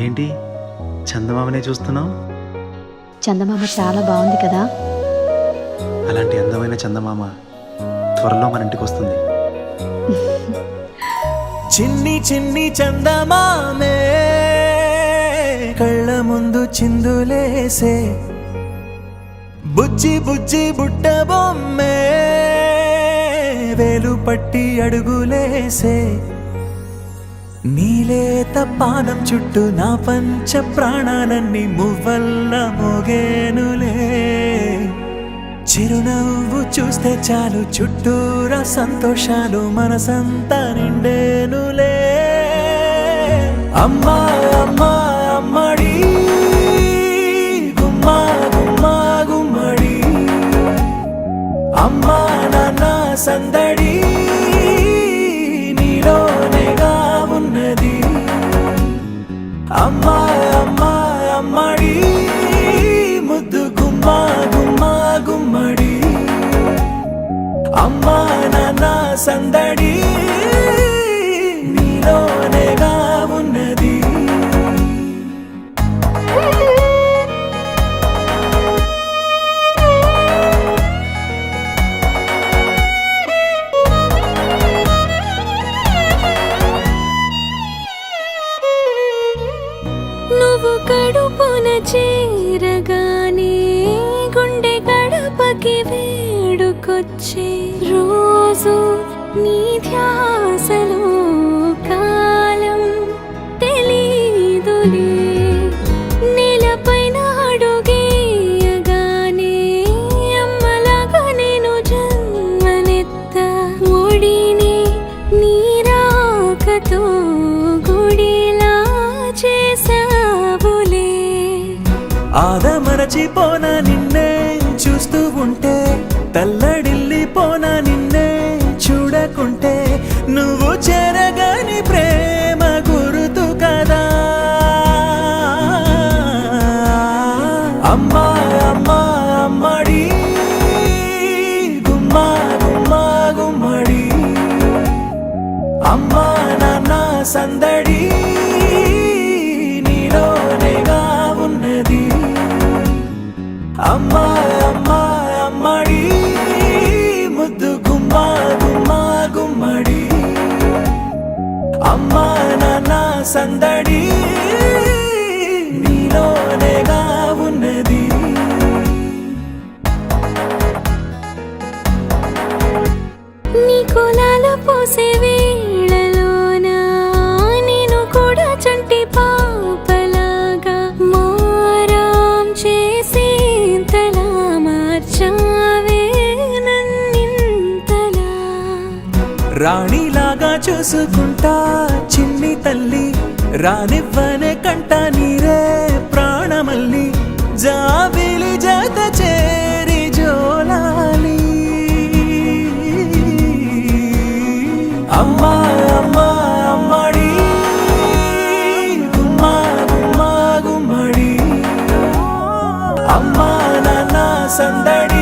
ఏంటి చందమామనే చూస్తున్నావు? చందమామ చాలా బాగుంది కదా. అలాంటి అందమైన చందమామ త్వరలో మన ఇంటికి వస్తుంది. చిన్ని చిన్ని చందమామే కళ్ళ ముందు చిందులేసే, బుజ్జి బుజ్జి బుట్ట బొమ్మే వేలు పట్టి అడుగులేసే, నీలేత పానం చుట్టూ నా పంచ ప్రాణాలన్నీ మువ్వల్ల మోగేనులే. చిరునవ్వు చూస్తే చాలు చుట్టూరా సంతోషాలు మనసంతా నిండేనులే. అమ్మా అమ్మా అమ్మడి గుమ్మా గుమ్మా గుమ్మడి, అమ్మా నాన్న సందడి నీలోనేగా ఉన్నది. అమ్మా అమ్మా అమ్మడి ముద్దు గుమ్మా గుమ్మా గుమ్మడి, అమ్మా నాన్న సందడి నీలోనేగా ఉన్నది. నువ్వు కడుపున చేరగానే గుండె గడపకి వేడుకొచ్చే రోజు నీ ధ్యాసలో కాలం తెలీదులే. నేలపైన అడుగేయగానే అమ్మలాగా నేను జన్మనెత్త, ఒడిని నీ రాకతో గుడిలా చేసావులే. ఆదమరచిపోన నిన్నే చూస్తూ ఉంటే, తల్లడిల్లిపోన నిన్నే చూడకుంటే, నువ్వు చెరగని ప్రేమ గుర్తు కదా. అమ్మా అమ్మా అమ్మడి గుమ్మా గుమ్మా గుమ్మడి, అమ్మా నాన్న సందడి నీలోనేగా ఉన్నది. అమ్మా అమ్మా అమ్మడి ముద్దు గుమ్మా గుమ్మా గుమ్మడి, అమ్మా నాన్న సందడి నీలోనేగా ఉన్నది. నీ కులాల పోసే వేళలోన నేను కూడా చంటి పాపలాగా మారాం చేసేంతలా మార్చావే నన్నింతలా. రాణిలాగా చూసుకుంటా చిన్ని తల్లి, రానివ్వనే కంట నీరే ప్రాణమల్లి, జాబిలి జత చేరి జోలాలి. అమ్మా అమ్మా అమ్మడి గుమ్మా గుమ్మా గుమ్మడి, అమ్మా నాన్న సందడి